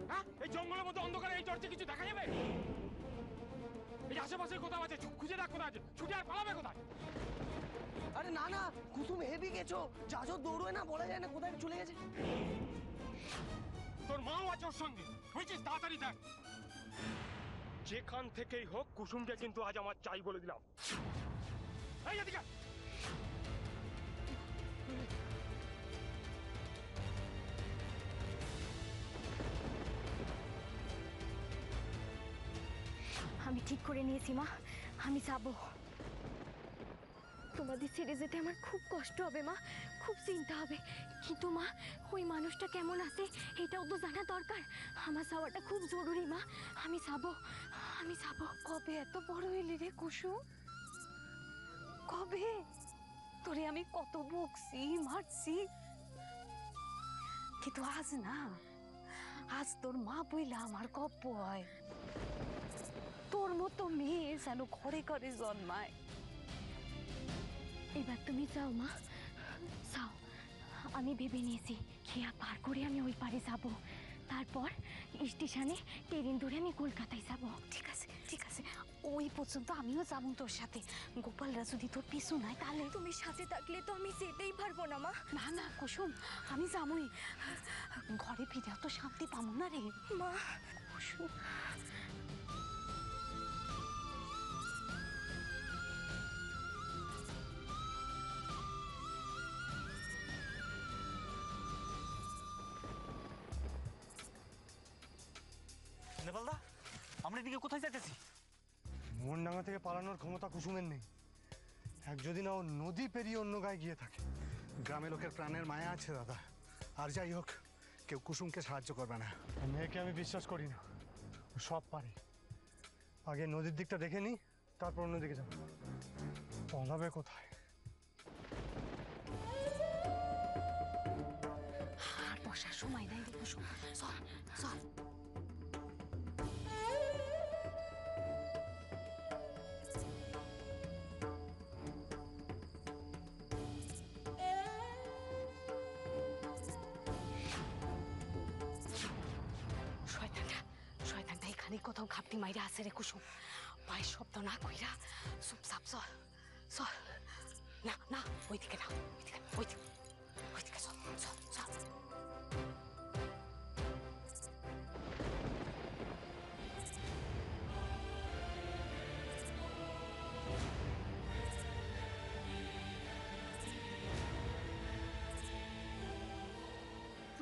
হ্যাঁ, এই জঙ্গলের মধ্যে অন্ধকারে এই টর্চে কিছু দেখা যাবে? এই আশেপাশে কোথাও আছে, খুঁজে দেখ কোথায় আছে, ছুটে আর পালাবে কোথায়? আরে না না, কুসুম হেভি গেছো, যাজো দৌড়োয় না, বলা যায় না কোথায় চলে গেছে। তোর মাও আছে ওর সঙ্গে, বুঝছিস? তাড়াতাড়ি দেখ। যেখান থেকেই হোক কুসুমকে কিন্তু আজ আমার চাই বলে দিলাম। এই এদিকে। আমি ঠিক করে নিয়েছি মা, আমি যাব। তোমাদের ছেড়ে যেতে আমার খুব কষ্ট হবে মা, খুব চিন্তা হবে, কিন্তু মা ওই মানুষটা কেমন আছে এটাও তো জানা দরকার। আমার যাওয়াটা খুব জরুরি মা, আমি যাব, আমি যাব। কবে এত বড় হইলি রে কুসুম? কবে? তোরে আমি কত বকছি, মারছি, কিন্তু আজ না, আজ তোর মা বইলা আমার গপ্প হয়। তোর মতো মেয়ে যেন ঘরে ঘরে জন্মায়। এবার তুমি যাও মা, যাও। আমি ভেবে নিয়েছি খেয়া পার করে আমি ওই পারে যাব, তারপর স্টেশনে ট্রেন ধরে আমি কলকাতায় যাব। ঠিক আছে, ঠিক আছে, ওই পর্যন্ত আমিও যাবো তোর সাথে। গোপালরা যদি তোর পিছু নাই তাহলে। তুমি সাথে থাকলে তো আমি যেতেই পারবো না মা। না না কুসুম, আমি যাবোই। ঘরে ফিরে তো শান্তি পাবো না রে মা। কুসুম, নেপালদা, আমরা এদিকে কোথায় যাইতেছি? মোহনডাঙ্গা থেকে পালানোর ক্ষমতা কুসুমের নেই। এক যদি না ও নদী পেরিয়ে অন্য গায়ে গিয়ে থাকে। গ্রামে লোকের প্রাণের মায়া আছে দাদা, আর যাই হোক কেউ কুসুমকে সাহায্য করবে না। মেয়েকে আমি বিশ্বাস করি না, ও সব পারে। আগে নদীর দিকটা দেখে নি, তারপর অন্যদিকে যাবো। পলাবে কোথায়? আর বসার সময় নাই রে কুসুম, চল চল। খানিক কোথাও ঘাপটি মাইরা আছে রে কুসুম, পায়ের শব্দ না কইরা চুপচাপ চল চল। না না, ওইদিকে না, ওইদিকে ওইদিকে ওইদিকে চল চল চল।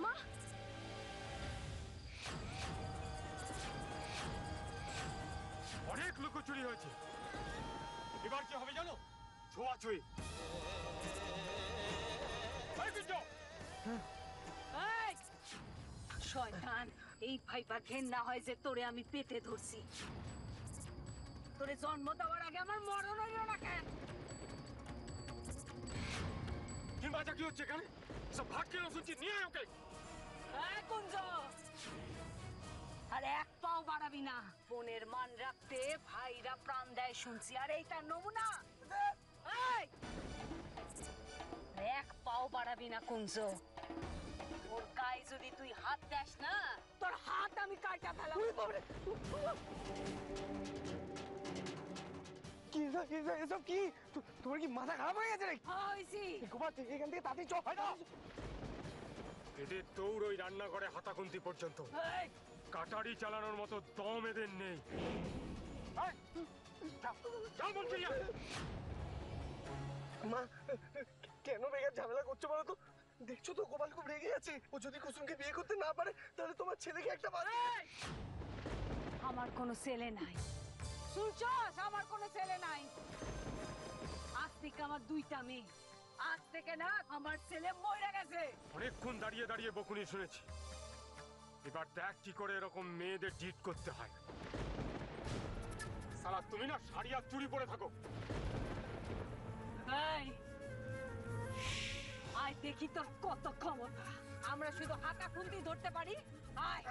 মা, অনেক লুকোচুরি হয়েছে, এবার কি হবে জানো? ছোঁয়াছুঁয়ি। শয়তান, এই ভাইবা ঘেন্না হয় যে তোরে আমি পেটে ধরছি। তোরে জন্ম দেওয়ার আগে আমার মরণ হইল না কেন? কি বাজা কি হচ্ছে এখানে? সব ভাটকে শুনছি, নিয়ে আয় ওকে। কুঞ্জ, আর এক পাও বাড়াবি না। বোনের মান রাখতে ভাইরা প্রাণ দেয় শুনছি, আর এই তার নমুনা। এই, এক পাও বাড়াবি না কুঞ্জ। ওর গায়ে যদি তুই হাত দেস না, তোর হাত আমি কাটা ফেলাম। কি এসব কি? তোমার কি মাথা খারাপ হয়ে গেছে নাকি? হইছি গোপাল, এখান থেকে তাড়াতাড়ি চল। এদের দৌড় ওই রান্নাঘরে হাতাকুন্তি পর্যন্ত। এই, কাটারি চালানোর মতো দম এদের নেই। যাও বলছি। মা, কেন বেকার ঝামেলা করছো বলো তো? দেখছো তো গোপাল খুব রেগে আছে। ও যদি কুসুমকে বিয়ে করতে না পারে তাহলে তোমার ছেলেকে একটা এই, আমার কোনো ছেলে নাই, শুনছস? আমার কোনো ছেলে নাই। আজ থেকে আমার দুইটা মেয়ে। আজ থেকে না, আমার ছেলে মরে গেছে। অনেকক্ষণ দাঁড়িয়ে দাঁড়িয়ে বকুনি শুনেছি, এবার দেখ কি করে এরকম মেয়েদের ডিট করতে হয়। সালা তুমি না শাড়ি আর চুড়ি পরে থাকো। এই, আয় দেখি তোর কত ক্ষমতা। আমরা শুধু হাতা খুন্তি ধরতে পারি। আয়।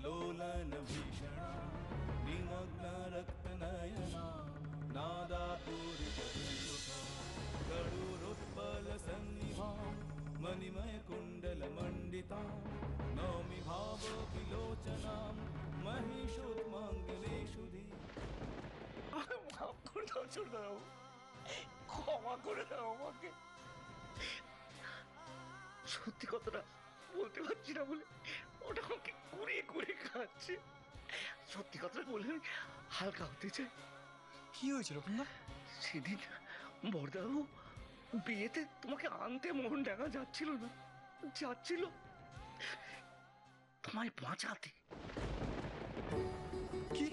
लोलन भीषण निमग्न रक्तनयना नादापूरित गरुरोत्पल सन्निभा मणिमय कुण्डल मंडिता नौमि भाव विलोचना महिषोत्मंगलेषुधि। মাফ করে দাও ছোটদাবাবু, ক্ষমা করে দাও আমাকে। সত্যি কথাটা বলতে পারছি না বলে ওটা আমাকে কুড়িয়ে কুড়িয়ে খাচ্ছে। সত্যি কথাটা বলে আমি হালকা হতে চাই। কি হয়েছে রতনদা? সেদিন বড়দাবাবু বিয়েতে তোমাকে আনতে মোহনডাঙ্গা যাচ্ছিল না, যাচ্ছিল তোমায় বাঁচাতে। কি?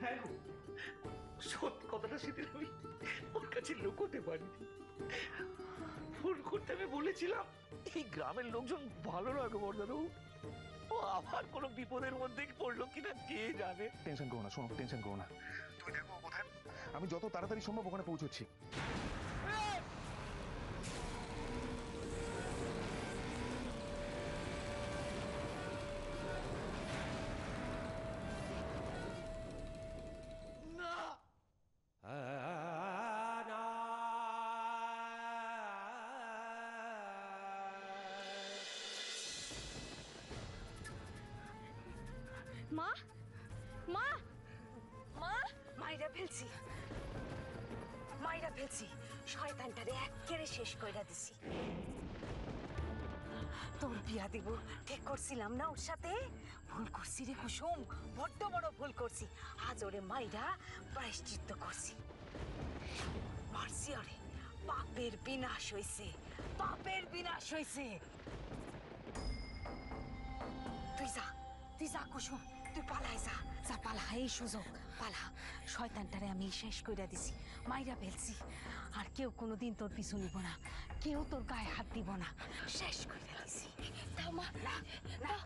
হ্যাঁ গো, সত্যি কথাটা সেদিন আমি ওর কাছে লুকোতে পারিনি। ফোন করতে আমি বলেছিলাম এই গ্রামের লোকজন ভালো না গো বড়দাবাবু, ও আবার কোনো বিপদের মধ্যে পড়লো কিনা কে জানে। টেনশন করো না, শোনো, টেনশন করো না। তুমি দেখো কোথায়, আমি যত তাড়াতাড়ি সম্ভব ওখানে পৌঁছচ্ছি। মা, মা, মা, মাইরা ফেলছি, মাইরা ফেলছি, শয়তানটারে এক্কেরে শেষ কইরা দিছি। তোর বিয়া দিব ঠিক করছিলাম না ওর সাথে? ভুল করছি রে কুসুম, বড্ড বড় ভুল করছি। আজ ওরে মাইরা প্রায়শ্চিত্ত করছি, মারছি ওরে। পাপের বিনাশ হইছে, পাপের বিনাশ হইছে। তুই যা, তুই যা কুসুম, তুই পালাই যা, যা পালা, এই সুযোগ পালা। শয়তানটারে আমি শেষ কইরা দিছি, মাইরা ফেলছি। আর কেউ কোনোদিন তোর পিছু নিব না, কেউ তোর গায়ে হাত দিব না, শেষ কইরা দিছি। দাও মা, দাও,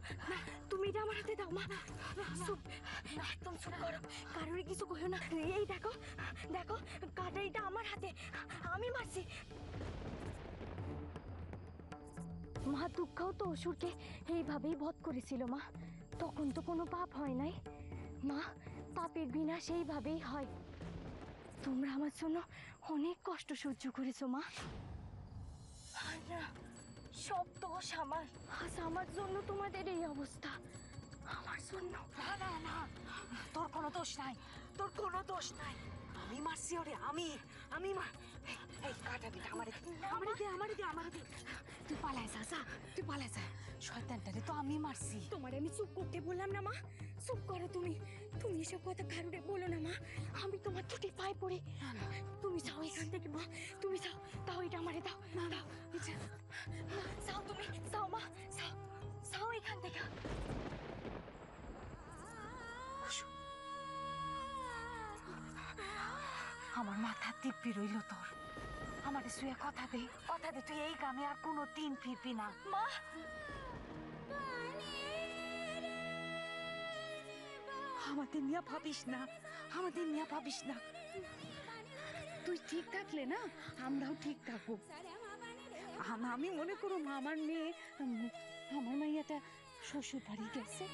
তুমি এটা আমার হাতে দাও মা। চুপ, একদম চুপ করো, কারোর কিছু কইও না। এই দেখো, দেখো কাটারিটা আমার হাতে, আমি মারছি। মা দুঃখাও তো অসুরকে এইভাবেই বধ করেছিল মা, তখন তো কোনো পাপ হয় নাই মা, পাপের বিনাশ এইভাবেই হয়। তোমরা আমার জন্য অনেক কষ্ট সহ্য করেছো মা। সব দোষ আমার, আজ আমার জন্য তোমাদের এই অবস্থা, আমার জন্য। না না না, তোর কোনো দোষ নাই, তোর কোনো দোষ নাই। আমি মারছি ওরে, আমি এই কাটাবিটা আমারে দে, আমারে দে, আমারে দে, আমারে দে। তুই পালাই যা, যা, তুই পালাই যা। শয়তানটারে তো আমি মারছি। তোমার আমি চুপ করতে বললাম না মা, চুপ করো তুমি। তুমি এসব কথা কারোরে বলো না মা, আমি তোমার দুটি পায়ে পড়ি। তুমি যাও এখান থেকে মা, তুমি যাও, দাও এটা আমারে দাও, দাও, যাও তুমি, যাও মা, যাও, যাও এখান থেকে। আমার মাথা দিব্যি রইল তোর। আমার শুয়ে কথা দে, কথা দে, তুই এই গ্রামে আর কোনো দিন ফিরবি না। মা, আমাদের নিয়ে ভাবিস না, আমাদের নিয়ে ভাবিস না। তুই ঠিক থাকলে না আমরাও ঠিক থাকবো। আমি মনে করো আমার মেয়ে, আমার মাইয়াটা শ্বশুর বাড়ি গেছে।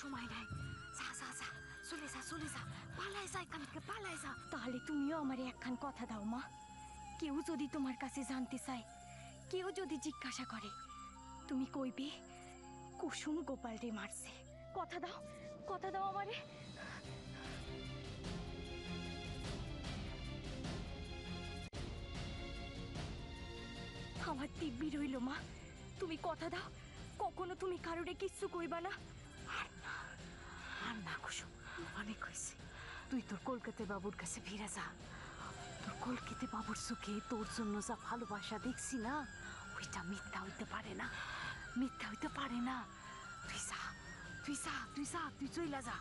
সময় নাই, যা যা যা, চলে যা, চলে যা, পালাই যা এখান থেকে, পালাই যা। তাহলে তুমিও আমার একখান কথা দাও মা, কেউ যদি তোমার কাছে জানতে চায়, কেউ যদি জিজ্ঞাসা করে, তুমি কইবে কুসুম গোপাল রে মারছে। কথা দাও, কথা দাও আমারে। আমার দিব্যি রইল মা, তুমি কথা দাও, কখনো তুমি কারোরে কিচ্ছু কইবা না। আর না কুসুম, অনেক হয়েছে। তুই তোর কলকাতা বাবুর কাছে ফিরে যা। তোর কলকাতা বাবুর চোখে তোর জন্য যা ভালোবাসা দেখছি না, ওইটা মিথ্যা হইতে পারে না, মিথ্যা হইতে পারে না। তুই যা, তুই যা, তুই যা, তুই চইলা যা।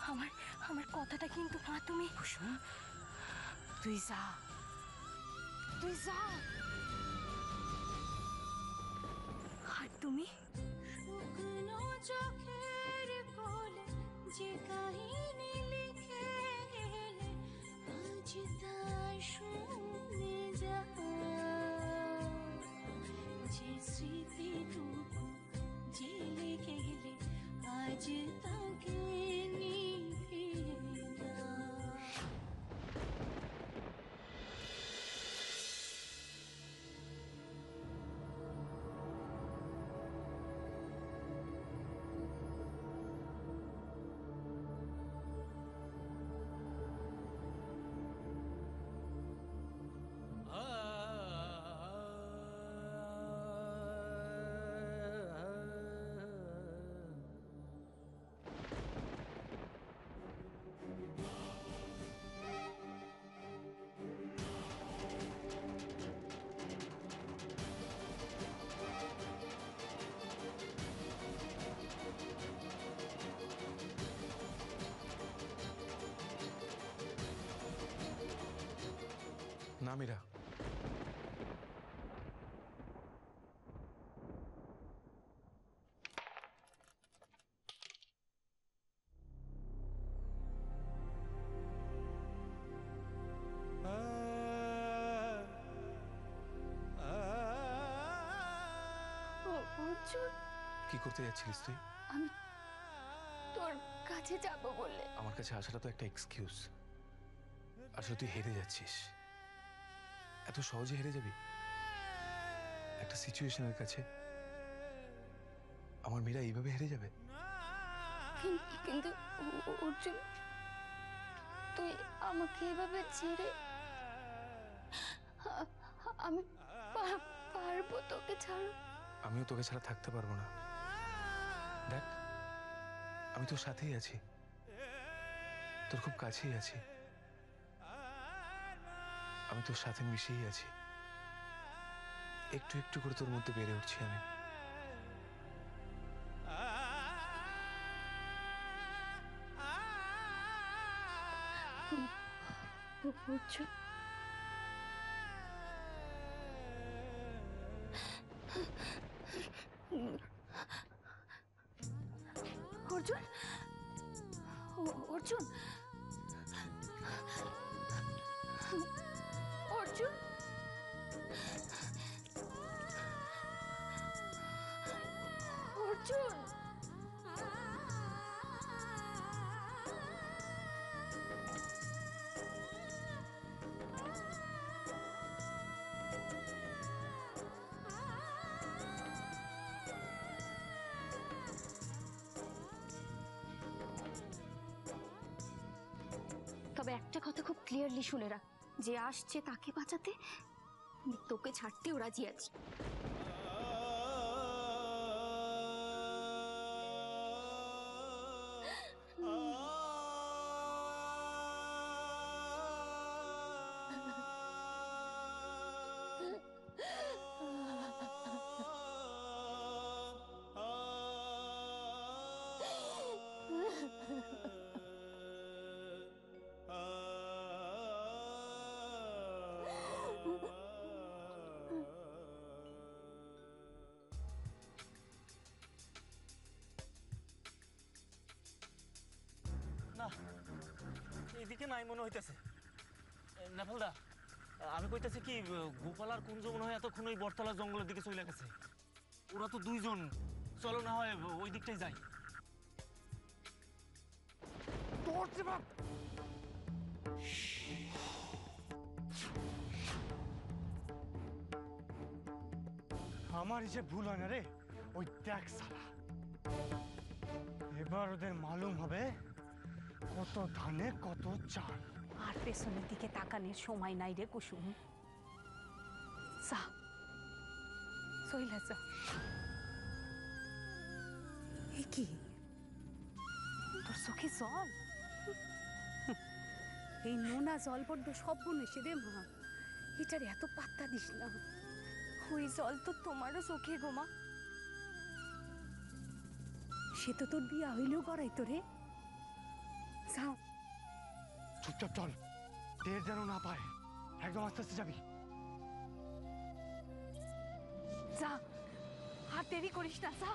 আমার আমার কথাটা কিন্তু মা তুমি। কুসুম, তুই যা, তুই যা। তুমি? শুকনো চোখের কোলে যে কাহিনী লিখে গেলে আজ তা শুনে যা, যে স্মৃতিটুকু জেলে গেলে আজ তাকে নিভে না। না মীরা, অর্জুন, কি করতে যাচ্ছিলিস তুই? আমি তোর কাছে যাব বলে। আমার কাছে আসাটা তো একটা এক্সকিউজ। আসলে তুই হেরে যাচ্ছিস। এত সহজে হেরে যাবি একটা সিচুয়েশনের কাছে? আমার মীরা এইভাবে হেরে যাবে? কিন্তু অর্জুন, তুই আমাকে এভাবে ছেড়ে, আমি পারবো তোকে ছাড়ো? আমিও তোকে ছাড়া থাকতে পারবো না। দেখ, আমি তোর সাথেই আছি, তোর খুব কাছেই আছি, আমি তোর সাথে মিশেই আছি। একটু একটু করে তোর মধ্যে বেড়ে উঠছি আমি। অর্জুন, অর্জুন, অর্জুন, অর্জুন, অর্জুন। তবে একটা কথা খুব ক্লিয়ারলি শুনে রাখ, যে আসছে তাকে বাঁচাতে, তোকে ছাড়তেও রাজি আছি। না, এদিকে নাই মনে হইতেছে। নেপালদা, আমি কইতেছি কি, গোপাল আর কুঞ্জ মনে হয় এতক্ষণ ওই বটতলা জঙ্গলের দিকে চলে গেছে। ওরা তো দুইজন, চলো না হয় ওই দিকটাই যাই। আমার যে ভুল হয় না রে, ওই দেখ সালা, এবার ওদের মালুম হবে কত ধানে কত চাল। আর পেছনের দিকে তাকানোর সময় নাই রে কুসুম। যা, চইলা যা। এ কি, তোর চোখে জল? এই নোনা জল বড্ড সবগুণ এসে রে মা, এটার এত পাত্তা দিস না। ওই জল তো তোমারও চোখে গোমা। সে তো তোর বিয়া হইলেও গড়াইতো রে। যা, চুপচাপ চল, টের যেন না পায়, একদম আস্তে আস্তে যাবি। যা, আর আর দেরি করিস না, যা।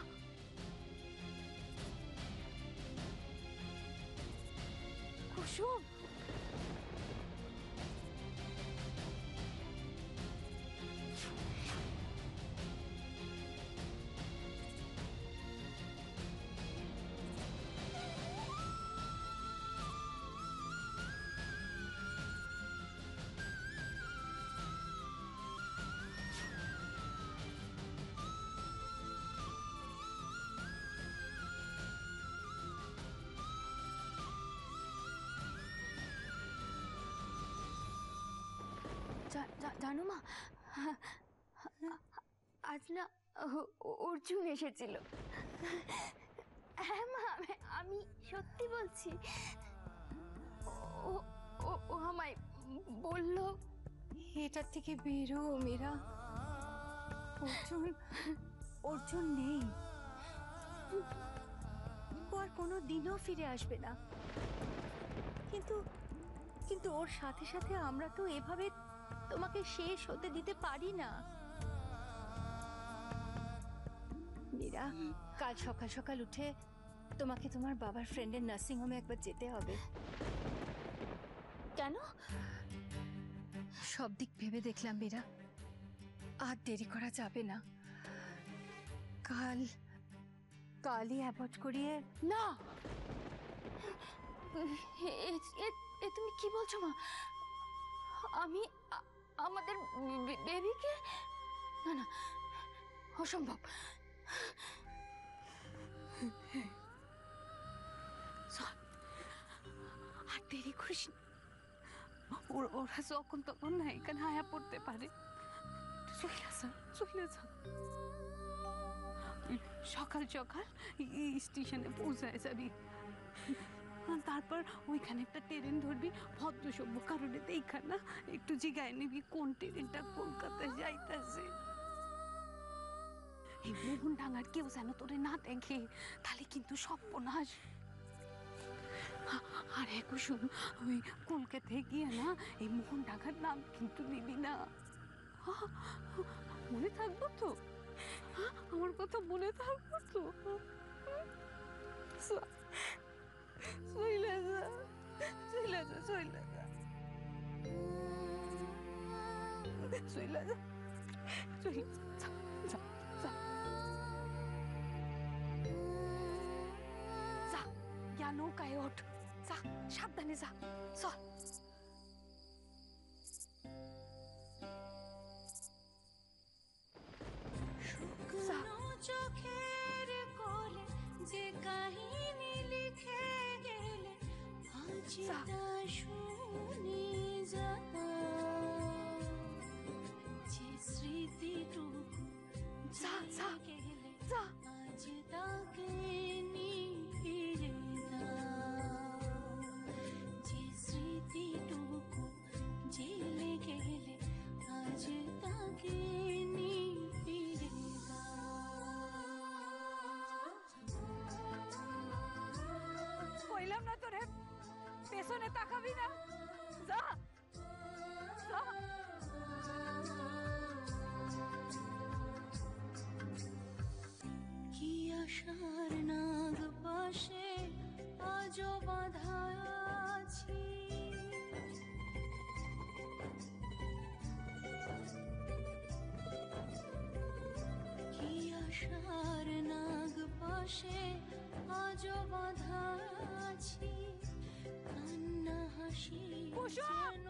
কুসুম, জানো মা, আজ না অর্জুন এসেছিল। হ্যাঁ মা, আমি সত্যি বলছি। ও আমায় বলল, এটার থেকে বেরো মীরা। অর্জুন নেই, ও আর কোনো দিনও ফিরে আসবে না। কিন্তু ওর সাথে সাথে আমরা তো এভাবে তোমাকে শেষ হতে দিতে পারি না। মীরা, কাল সকাল সকাল উঠে তোমাকে তোমার বাবার ফ্রেন্ডের নার্সিং হোমে একবার যেতে হবে। কেন? সব দিক ভেবে দেখলাম মীরা, আর দেরি করা যাবে না। কালই অ্যাবর্ট করিয়ে। না, এ তুমি কি বলছো মা? আমি আমাদের বেবিকে? না না, অসম্ভব। আর দেরি করিস না, ওরা যখন তখন না এখানে আয়া পড়তে পারে। চলে যা। সকাল সকাল স্টেশনে পৌঁছায় যাবি, তারপর ওইখানে একটা ট্রেন ধরবি। ভদ্র সভ্য কারণে এইখান না একটু জিগায় নিবি কোন ট্রেনটা কলকাতায় যাইতেছে। এই মোহন ডাঙার কেউ যেন তোরে না দেখে, তাহলে কিন্তু সর্বনাশ। আর কুসুম, ওই কলকাতায় গিয়ে না এই মোহন ডাঙার নাম কিন্তু নিবি না। মনে থাকবো তো? আমার কথা মনে থাকবো তো? চলে যা, চলে যা, চলে যা, চলে যা, চলে যা, যা, যা, যা, যা, নৌকায় ওঠ, যা, সাবধানে যা, চল। চোখের কোলে যে কাহিনী লিখে গেলে আজ তা শুনি যা, যে স্মৃতিটুকু জেগে গেলে আজ তাকে নিয়ে দাও, যে স্মৃতিটুকু জেগে গেলে আজ তাকে কইলাম না তোরে পেছনে তাকাবি না, যা, যা। কি আশার নাগ পাশে আজও বাঁধা আছি, কি আশার নাগ পাশে আজও বাঁধা আছি, কান্না হাসি যেন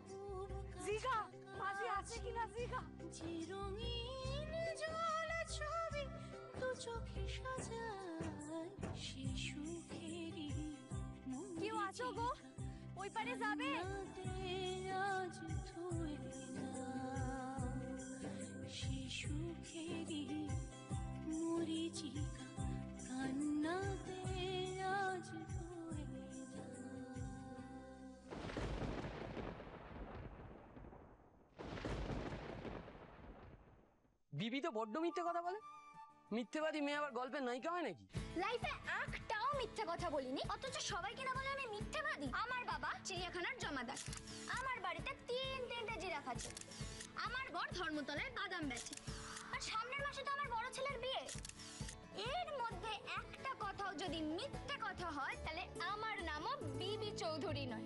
খুব জিগা, মাঝে আছে কিনা জিগা। যে রঙিন জল ছবি দু চোখে সাজায় সে সুখেরই কেউ আছো গো? ওই পারে যাবে? আজ ধুয়ে নাও, সে সুখেরই মরিচিকা কান্নাতে আজ ধুয়ে নাও। বিবি তো বড্ড মিথ্যে কথা বলে। মিথ্যেবাদী মেয়ে আবার গল্পের নায়িকা হয় নাকি? লাইফে একটাও মিথ্যে কথা বলিনি, অথচ সবাইকে না বলে আমি মিথ্যেবাদী। আমার বাবা চিড়িয়াখানার জমাদার, আমার বাড়িতে তিনটে জিরাফ আছে, আমার বর ধর্মতলায় বাদাম বেচে, আর আর সামনের মাসে তো আমার বড় ছেলের বিয়ে। এর মধ্যে একটা কথাও যদি মিথ্যে কথা হয় তাহলে আমার নামও বিবি চৌধুরী নয়।